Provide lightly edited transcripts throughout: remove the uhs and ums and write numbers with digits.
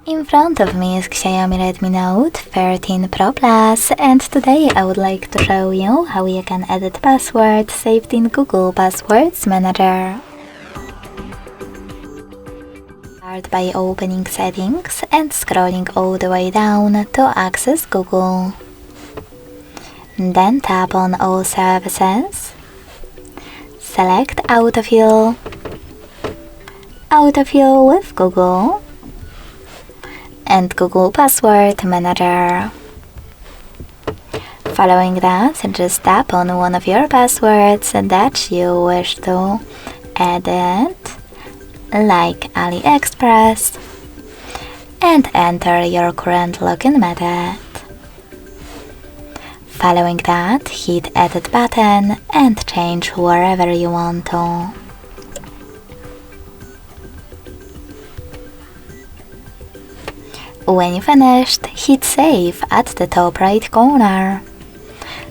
In front of me is XIAOMI Redmi Note 13 Pro Plus, and today I would like to show you how you can edit passwords saved in Google Passwords Manager. Start by opening Settings and scrolling all the way down to access Google. Then tap on All Services. Select Autofill. Autofill with Google. And Google Password Manager. Following that, just tap on one of your passwords that you wish to edit, like AliExpress, and enter your current login method. Following that, hit Edit button and change wherever you want to. When you finished, hit Save at the top right corner.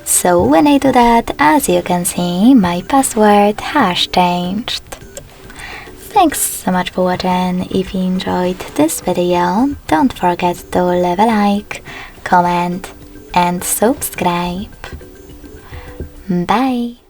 So when I do that, as you can see, my password has changed. Thanks so much for watching. If you enjoyed this video, don't forget to leave a like, comment and subscribe. Bye!